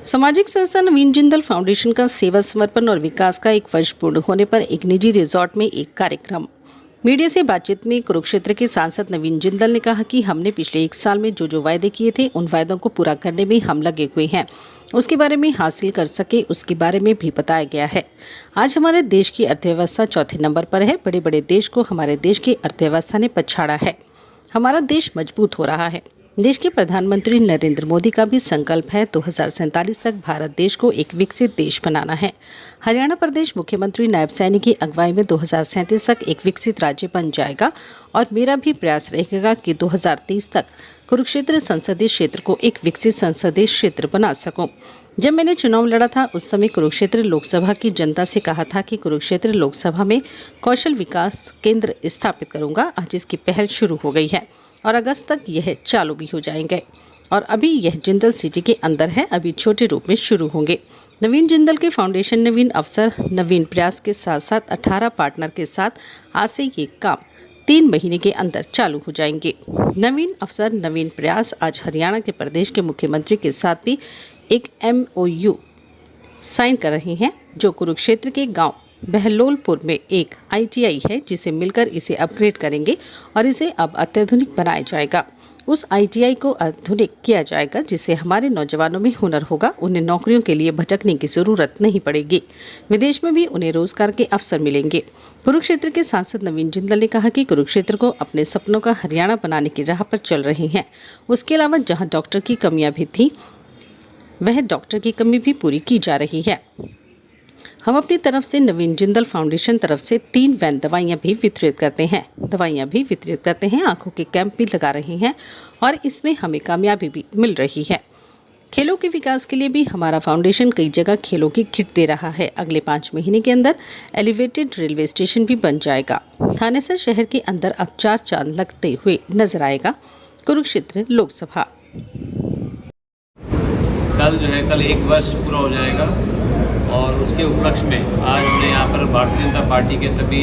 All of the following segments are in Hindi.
सामाजिक संस्था नवीन जिंदल फाउंडेशन का सेवा समर्पण और विकास का 1 वर्ष पूर्ण होने पर एक निजी रिजॉर्ट में एक कार्यक्रम। मीडिया से बातचीत में कुरुक्षेत्र के सांसद नवीन जिंदल ने कहा कि हमने पिछले 1 साल में जो वायदे किए थे उन वायदों को पूरा करने में हम लगे हुए हैं। उसके बारे में हासिल कर सके उसके बारे में भी बताया गया है। आज हमारे देश की अर्थव्यवस्था चौथे नंबर पर है। बड़े बड़े देश को हमारे देश की अर्थव्यवस्था ने पछाड़ा है। हमारा देश मजबूत हो रहा है। देश के प्रधानमंत्री नरेंद्र मोदी का भी संकल्प है 2047 तक भारत देश को एक विकसित देश बनाना है। हरियाणा प्रदेश मुख्यमंत्री नायब सैनी की अगुवाई में 2037 तक एक विकसित राज्य बन जाएगा और मेरा भी प्रयास रहेगा कि 2030 तक कुरुक्षेत्र संसदीय क्षेत्र को एक विकसित संसदीय क्षेत्र बना सकूं। जब मैंने चुनाव लड़ा था उस समय कुरुक्षेत्र लोकसभा की जनता से कहा था कि कुरुक्षेत्र लोकसभा में कौशल विकास केंद्र स्थापित करूंगा। आज इसकी पहल शुरू हो गई है और अगस्त तक यह चालू भी हो जाएंगे और अभी यह जिंदल सिटी के अंदर है, अभी छोटे रूप में शुरू होंगे। नवीन जिंदल के फाउंडेशन नवीन अवसर नवीन प्रयास के साथ साथ 18 पार्टनर के साथ आज से ये काम 3 महीने के अंदर चालू हो जाएंगे। नवीन अवसर नवीन प्रयास आज हरियाणा के प्रदेश के मुख्यमंत्री के साथ भी एक MOU साइन कर रहे हैं, जो कुरुक्षेत्र के गाँव बहलोलपुर में एक ITI है, जिसे मिलकर इसे अपग्रेड करेंगे और इसे अब अत्याधुनिक बनाया जाएगा। उस ITI को आधुनिक किया जाएगा जिससे हमारे नौजवानों में हुनर होगा, उन्हें नौकरियों के लिए भटकने की ज़रूरत नहीं पड़ेगी। विदेश में भी उन्हें रोजगार के अवसर मिलेंगे। कुरुक्षेत्र के सांसद नवीन जिंदल ने कहा कि कुरुक्षेत्र को अपने सपनों का हरियाणा बनाने की राह पर चल रहे हैं। उसके अलावा जहाँ डॉक्टर की कमियाँ भी थी वह डॉक्टर की कमी भी पूरी की जा रही है। हम अपनी तरफ से नवीन जिंदल फाउंडेशन तरफ से 3 वैन दवाइयाँ भी वितरित करते हैं, आंखों के कैंप भी लगा रहे हैं और इसमें हमें कामयाबी भी मिल रही है। खेलों के विकास के लिए भी हमारा फाउंडेशन कई जगह खेलों की किट दे रहा है। अगले 5 महीने के अंदर एलिवेटेड रेलवे स्टेशन भी बन जाएगा। थानेसर शहर के अंदर अब 4 चांद लगते हुए नजर आएगा। कुरुक्षेत्र लोकसभा कल 1 वर्ष पूरा हो जाएगा और उसके उपलक्ष्य में आज हमने यहाँ पर भारतीय जनता पार्टी के सभी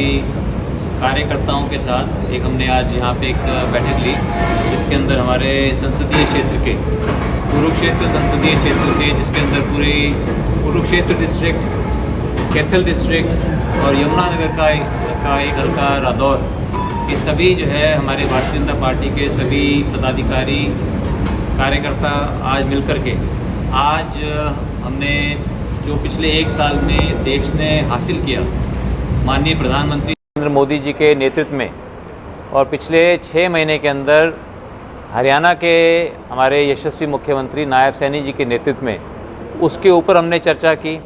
कार्यकर्ताओं के साथ हमने आज यहाँ पे एक बैठक ली, जिसके अंदर हमारे संसदीय क्षेत्र के कुरुक्षेत्र संसदीय क्षेत्र के जिसके अंदर पूरे कुरुक्षेत्र डिस्ट्रिक्ट, कैथल डिस्ट्रिक्ट और यमुनानगर का एक हल्का रादौर, ये सभी हमारे भारतीय जनता पार्टी के सभी पदाधिकारी कार्यकर्ता आज मिलकर के आज हमने जो पिछले 1 साल में देश ने हासिल किया माननीय प्रधानमंत्री नरेंद्र मोदी जी के नेतृत्व में और पिछले 6 महीने के अंदर हरियाणा के हमारे यशस्वी मुख्यमंत्री नायब सैनी जी के नेतृत्व में, उसके ऊपर हमने चर्चा की।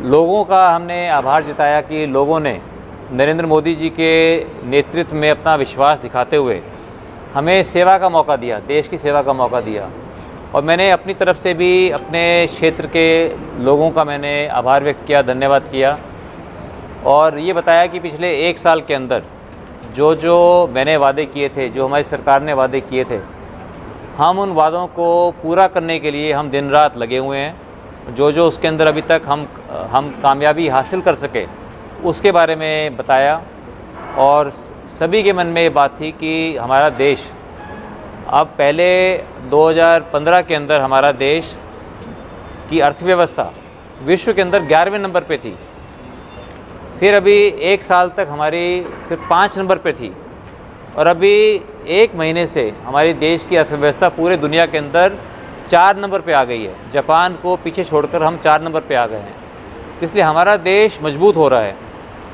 लोगों का हमने आभार जताया कि लोगों ने नरेंद्र मोदी जी के नेतृत्व में अपना विश्वास दिखाते हुए हमें सेवा का मौका दिया, देश की सेवा का मौका दिया। और मैंने अपनी तरफ से भी अपने क्षेत्र के लोगों का मैंने आभार व्यक्त किया, धन्यवाद किया और ये बताया कि पिछले 1 साल के अंदर जो मैंने वादे किए थे, जो हमारी सरकार ने वादे किए थे, हम उन वादों को पूरा करने के लिए हम दिन रात लगे हुए हैं। जो उसके अंदर अभी तक हम कामयाबी हासिल कर सके उसके बारे में बताया और सभी के मन में ये बात थी कि हमारा देश अब पहले 2015 के अंदर हमारा देश की अर्थव्यवस्था विश्व के अंदर 11वें नंबर पे थी, फिर अभी 1 साल तक हमारी फिर 5 नंबर पे थी और अभी 1 महीने से हमारी देश की अर्थव्यवस्था पूरे दुनिया के अंदर 4 नंबर पे आ गई है। जापान को पीछे छोड़कर हम 4 नंबर पे आ गए हैं। इसलिए हमारा देश मजबूत हो रहा है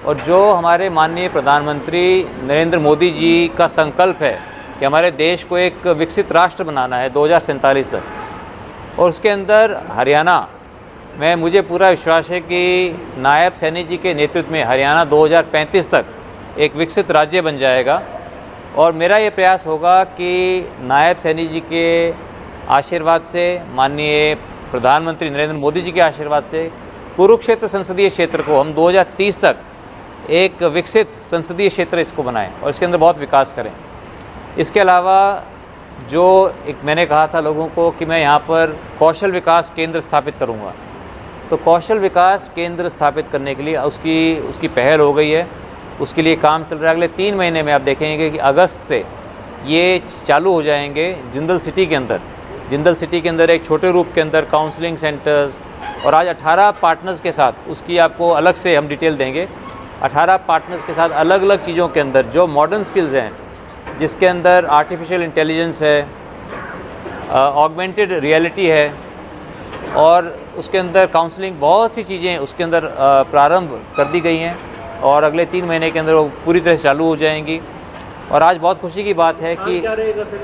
और जो हमारे माननीय प्रधानमंत्री नरेंद्र मोदी जी का संकल्प है कि हमारे देश को एक विकसित राष्ट्र बनाना है 2047 तक, और उसके अंदर हरियाणा में मुझे पूरा विश्वास है कि नायब सैनी जी के नेतृत्व में हरियाणा 2035 तक एक विकसित राज्य बन जाएगा। और मेरा ये प्रयास होगा कि नायब सैनी जी के आशीर्वाद से, माननीय प्रधानमंत्री नरेंद्र मोदी जी के आशीर्वाद से कुरुक्षेत्र संसदीय क्षेत्र को हम 2030 तक एक विकसित संसदीय क्षेत्र इसको बनाएं और इसके अंदर बहुत विकास करें। इसके अलावा जो एक मैंने कहा था लोगों को कि मैं यहाँ पर कौशल विकास केंद्र स्थापित करूँगा, तो कौशल विकास केंद्र स्थापित करने के लिए उसकी पहल हो गई है। उसके लिए काम चल रहा है। अगले 3 महीने में आप देखेंगे कि अगस्त से ये चालू हो जाएंगे जिंदल सिटी के अंदर, जिंदल सिटी के अंदर एक छोटे रूप के अंदर काउंसलिंग सेंटर्स, और आज 18 पार्टनर्स के साथ, उसकी आपको अलग से हम डिटेल देंगे, 18 पार्टनर्स के साथ अलग अलग चीज़ों के अंदर जो मॉडर्न स्किल्स हैं, जिसके अंदर आर्टिफिशियल इंटेलिजेंस है, ऑगमेंटेड रियलिटी है, और उसके अंदर काउंसलिंग, बहुत सी चीज़ें उसके अंदर प्रारंभ कर दी गई हैं और अगले 3 महीने के अंदर वो पूरी तरह से चालू हो जाएंगी। और आज बहुत खुशी की बात है कि क्या रहेगा सर,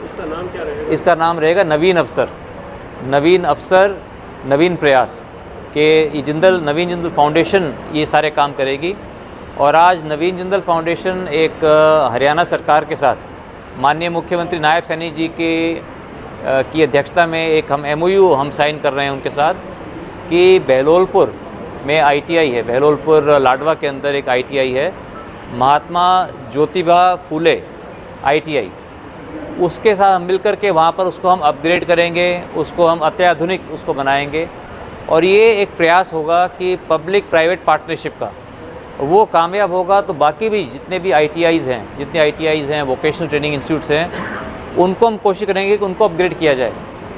इसका नाम क्या रहेगा? इसका नाम रहेगा नवीन अवसर, नवीन अवसर, नवीन प्रयास के नवीन जिंदल फाउंडेशन ये सारे काम करेगी। और आज नवीन जिंदल फाउंडेशन एक हरियाणा सरकार के साथ माननीय मुख्यमंत्री नायब सैनी जी की अध्यक्षता में एक हम MOU हम साइन कर रहे हैं उनके साथ कि बहलोलपुर में ITI है, बहलोलपुर लाडवा के अंदर एक ITI है, महात्मा ज्योतिबा फूले ITI, उसके साथ हम मिल कर के वहाँ पर उसको हम अपग्रेड करेंगे, उसको हम अत्याधुनिक उसको बनाएंगे। और ये एक प्रयास होगा कि पब्लिक प्राइवेट पार्टनरशिप का वो कामयाब होगा तो बाकी भी जितने भी ITIs हैं, वोकेशनल ट्रेनिंग इंस्टीट्यूट्स हैं, उनको हम कोशिश करेंगे कि उनको अपग्रेड किया जाए।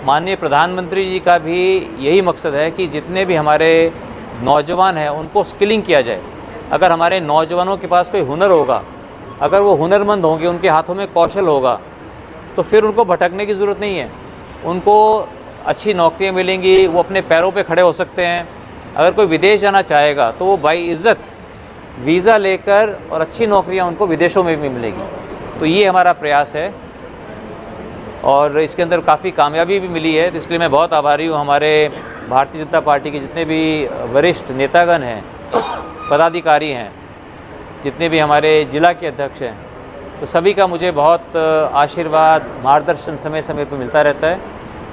माननीय प्रधानमंत्री जी का भी यही मकसद है कि जितने भी हमारे नौजवान हैं उनको स्किलिंग किया जाए। अगर हमारे नौजवानों के पास कोई हुनर होगा, अगर वो हुनरमंद होंगे, उनके हाथों में कौशल होगा, तो फिर उनको भटकने की ज़रूरत नहीं है, उनको अच्छी नौकरियां मिलेंगी, वो अपने पैरों पे खड़े हो सकते हैं। अगर कोई विदेश जाना चाहेगा तो वो बाई इज़्ज़त वीज़ा लेकर और अच्छी नौकरियां उनको विदेशों में भी मिलेगी। तो ये हमारा प्रयास है और इसके अंदर काफ़ी कामयाबी भी मिली है। तो इसलिए मैं बहुत आभारी हूँ हमारे भारतीय जनता पार्टी के जितने भी वरिष्ठ नेतागण हैं, पदाधिकारी हैं, जितने भी हमारे ज़िला के अध्यक्ष हैं, तो सभी का मुझे बहुत आशीर्वाद, मार्गदर्शन समय समय पर मिलता रहता है।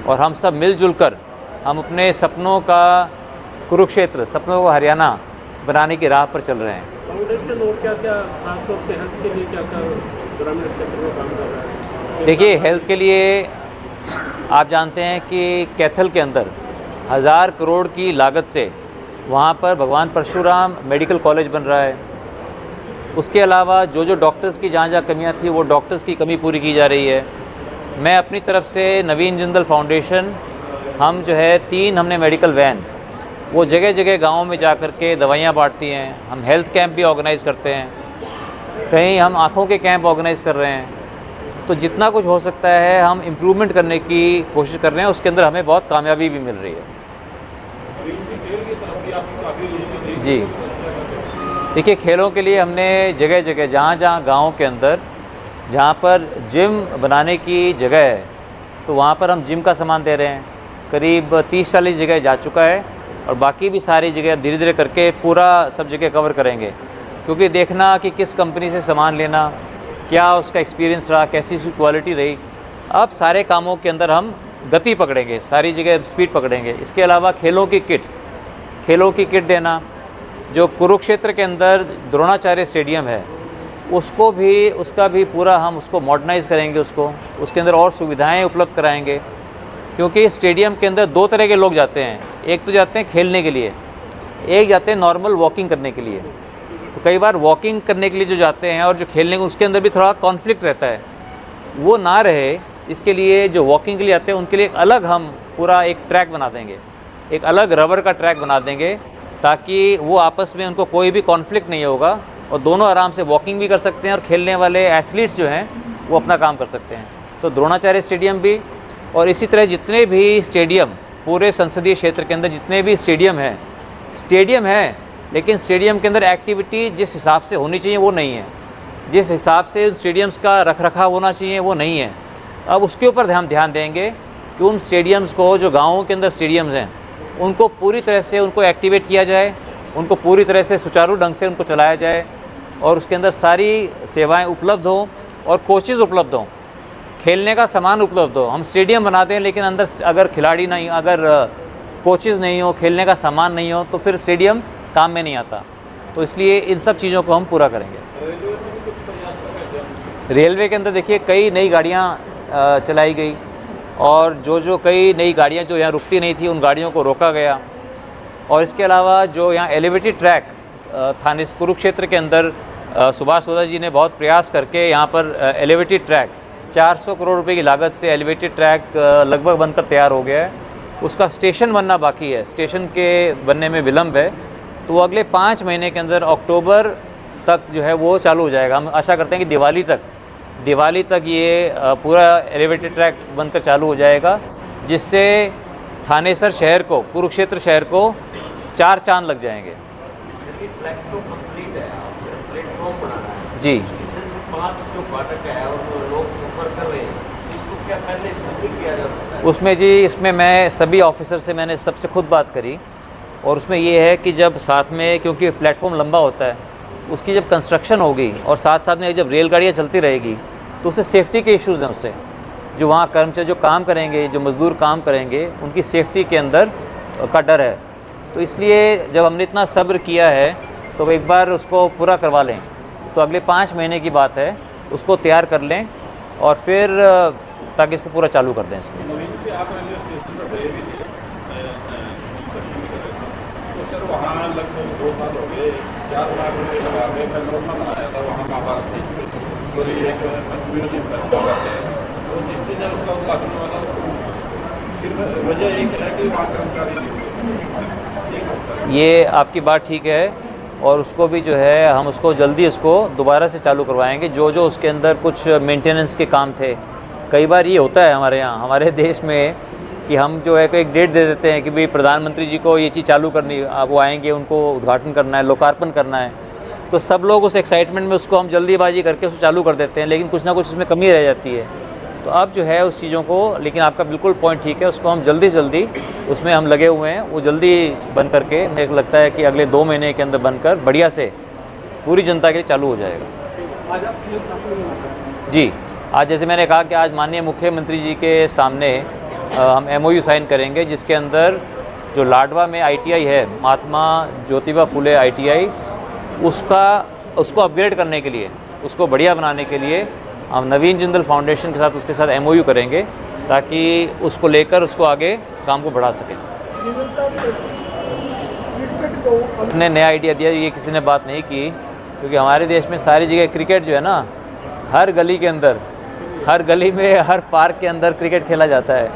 और हम सब मिलजुल कर हम अपने सपनों का कुरुक्षेत्र, सपनों का हरियाणा बनाने की राह पर चल रहे हैं। फाउंडेशन और क्या क्या खासतौर से हेल्थ के लिए क्या क्या ग्रामीण क्षेत्र में काम कर रहा है? देखिए, हेल्थ के लिए आप जानते हैं कि कैथल के अंदर 1000 करोड़ की लागत से वहाँ पर भगवान परशुराम मेडिकल कॉलेज बन रहा है। उसके अलावा जो डॉक्टर्स की जहाँ कमियाँ थी वो डॉक्टर्स की कमी पूरी की जा रही है। मैं अपनी तरफ से नवीन जिंदल फाउंडेशन, हम जो है 3 हमने मेडिकल वैन्स वो जगह जगह गाँव में जा कर के दवाइयाँ बांटती हैं। हम हेल्थ कैंप भी ऑर्गेनाइज़ करते हैं, कहीं हम आँखों के कैंप ऑर्गेनाइज़ कर रहे हैं। तो जितना कुछ हो सकता है हम इम्प्रूवमेंट करने की कोशिश कर रहे हैं, उसके अंदर हमें बहुत कामयाबी भी मिल रही है। जी, देखिए, खेलों के लिए हमने जगह जगह जहाँ गाँव के अंदर जहाँ पर जिम बनाने की जगह है तो वहाँ पर हम जिम का सामान दे रहे हैं। करीब 30-40 जगह जा चुका है और बाकी भी सारी जगह धीरे धीरे करके पूरा सब जगह कवर करेंगे, क्योंकि देखना कि किस कंपनी से सामान लेना, क्या उसका एक्सपीरियंस रहा, कैसी उसकी क्वालिटी रही। अब सारे कामों के अंदर हम गति पकड़ेंगे, सारी जगह स्पीड पकड़ेंगे। इसके अलावा खेलों की किट देना, जो कुरुक्षेत्र के अंदर द्रोणाचार्य स्टेडियम है उसका भी पूरा हम उसको मॉडर्नाइज़ करेंगे, उसके अंदर और सुविधाएं उपलब्ध कराएंगे। क्योंकि स्टेडियम के अंदर 2 तरह के लोग जाते हैं, एक तो जाते हैं खेलने के लिए, एक जाते हैं नॉर्मल वॉकिंग करने के लिए। तो कई बार वॉकिंग करने के लिए जो जाते हैं और जो खेलने, उसके अंदर भी थोड़ा कॉन्फ्लिक्ट रहता है, वो ना रहे। इसके लिए जो वॉकिंग के लिए आते हैं उनके लिए एक अलग हम पूरा एक ट्रैक बना देंगे, एक अलग रबर का ट्रैक बना देंगे, ताकि वो आपस में उनको कोई भी कॉन्फ्लिक्ट नहीं होगा और दोनों आराम से वॉकिंग भी कर सकते हैं और खेलने वाले एथलीट्स जो हैं वो अपना काम कर सकते हैं। तो द्रोणाचार्य स्टेडियम भी, और इसी तरह जितने भी स्टेडियम पूरे संसदीय क्षेत्र के अंदर जितने भी स्टेडियम हैं, लेकिन स्टेडियम के अंदर एक्टिविटी जिस हिसाब से होनी चाहिए वो नहीं है, जिस हिसाब से स्टेडियम्स का रखरखाव होना चाहिए वो नहीं है। अब उसके ऊपर ध्यान देंगे कि उन स्टेडियम्स को, जो गाँवों के अंदर स्टेडियम्स हैं, उनको पूरी तरह से उनको एक्टिवेट किया जाए, उनको पूरी तरह से सुचारू ढंग से उनको चलाया जाए और उसके अंदर सारी सेवाएं उपलब्ध हों और कोचेज़ उपलब्ध हों, खेलने का सामान उपलब्ध हो। हम स्टेडियम बनाते हैं लेकिन अंदर अगर खिलाड़ी नहीं, अगर कोचेज़ नहीं हो, खेलने का सामान नहीं हो, तो फिर स्टेडियम काम में नहीं आता। तो इसलिए इन सब चीज़ों को हम पूरा करेंगे। रेलवे के अंदर देखिए कई नई गाड़ियाँ चलाई गई और जो कई नई गाड़ियाँ जो यहाँ रुकती नहीं थी उन गाड़ियों को रोका गया। और इसके अलावा जो यहाँ एलिवेटेड ट्रैक थाने कुरुक्षेत्र के अंदर सुभाष सोदा जी ने बहुत प्रयास करके यहाँ पर एलिवेटेड ट्रैक 400 करोड़ रुपए की लागत से एलिवेटेड ट्रैक लगभग बनकर तैयार हो गया है। उसका स्टेशन बनना बाकी है, स्टेशन के बनने में विलम्ब है, तो वो अगले 5 महीने के अंदर अक्टूबर तक जो है वो चालू हो जाएगा। हम आशा करते हैं कि दिवाली तक ये पूरा एलिवेटेड ट्रैक बनकर चालू हो जाएगा, जिससे थानेसर शहर को, कुरुक्षेत्र शहर को 4 चांद लग जाएंगे। जी, 5 जो फाटक है और लोग सफर कर रहे हैं, इसको क्या पहले शुरू किया जा सकता है? उसमें जी, इसमें मैं सभी ऑफिसर से मैंने सबसे खुद बात करी, और उसमें ये है कि जब साथ में, क्योंकि प्लेटफॉर्म लंबा होता है, उसकी जब कंस्ट्रक्शन होगी और साथ साथ में जब रेलगाड़ियाँ चलती रहेगी तो उससे सेफ्टी के इश्यूज़ हैं। उससे जो वहाँ कर्मचारी जो काम करेंगे, जो मज़दूर काम करेंगे, उनकी सेफ्टी के अंदर का डर है। तो इसलिए जब हमने इतना सब्र किया है तो एक बार उसको पूरा करवा लें। तो अगले 5 महीने की बात है, उसको तैयार कर लें और फिर ताकि इसको पूरा चालू कर दें। इसमें आप रेलवे स्टेशन पर गए भी थे, तो सर वहाँ लगभग 2 साल हो गए, 4 लाख रुपये लगा के मैं लोन बनाया था वहाँ माँ बाप थे, सॉरी एक म्यूजियम है, तो जिस दिन उसका उद्घाटन हुआ था सिर्फ वजह एक है कि वहाँ कर्मचारी नहीं। ये आपकी बात ठीक है, और उसको भी जो है हम उसको जल्दी उसको दोबारा से चालू करवाएंगे। जो उसके अंदर कुछ मेंटेनेंस के काम थे, कई बार ये होता है हमारे यहाँ, हमारे देश में, कि हम जो है एक डेट दे देते हैं कि भाई प्रधानमंत्री जी को ये चीज़ चालू करनी, वो आएंगे, उनको उद्घाटन करना है, लोकार्पण करना है, तो सब लोग उस एक्साइटमेंट में उसको हम जल्दीबाजी करके उसको चालू कर देते हैं, लेकिन कुछ ना कुछ उसमें कमी रह जाती है। तो अब जो है उस चीज़ों को, लेकिन आपका बिल्कुल पॉइंट ठीक है, उसको हम जल्दी उसमें हम लगे हुए हैं, वो जल्दी बन करके, मेरे को लगता है कि अगले 2 महीने के अंदर बनकर बढ़िया से पूरी जनता के लिए चालू हो जाएगा। आज आप सीएम साहब जी, आज जैसे मैंने कहा कि आज माननीय मुख्यमंत्री जी के सामने हम MOU साइन करेंगे, जिसके अंदर जो लाडवा में ITI है, महात्मा ज्योतिबा फुले ITI, उसको अपग्रेड करने के लिए, उसको बढ़िया बनाने के लिए हम नवीन जिंदल फाउंडेशन के साथ, उसके साथ MOU करेंगे, ताकि उसको लेकर उसको आगे काम को बढ़ा सकें। हमने नया आइडिया दिया, ये किसी ने बात नहीं की, क्योंकि हमारे देश में सारी जगह क्रिकेट जो है ना, हर गली के अंदर, हर गली में, हर पार्क के अंदर क्रिकेट खेला जाता है।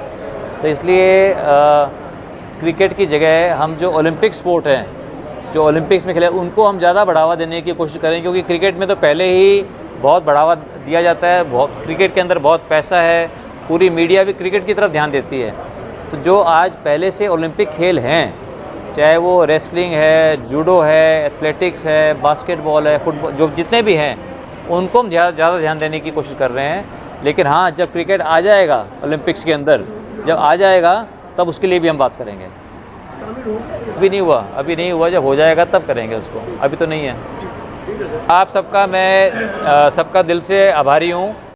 तो इसलिए क्रिकेट की जगह हम जो ओलंपिक स्पोर्ट हैं, जो ओलंपिक्स में खेले, उनको हम ज़्यादा बढ़ावा देने की कोशिश करें, क्योंकि क्रिकेट में तो पहले ही बहुत बढ़ावा दिया जाता है, बहुत, क्रिकेट के अंदर बहुत पैसा है, पूरी मीडिया भी क्रिकेट की तरफ ध्यान देती है। तो जो आज पहले से ओलंपिक खेल हैं, चाहे वो रेसलिंग है, जूडो है, एथलेटिक्स है, बास्केटबॉल है, फुटबॉल, जो जितने भी हैं, उनको हम ज़्यादा ध्यान देने की कोशिश कर रहे हैं। लेकिन हाँ, जब क्रिकेट आ जाएगा ओलंपिक्स के अंदर, जब आ जाएगा तब उसके लिए भी हम बात करेंगे। अभी नहीं हुआ, जब हो जाएगा तब करेंगे उसको, अभी तो नहीं है। आप सबका, मैं सबका दिल से आभारी हूँ।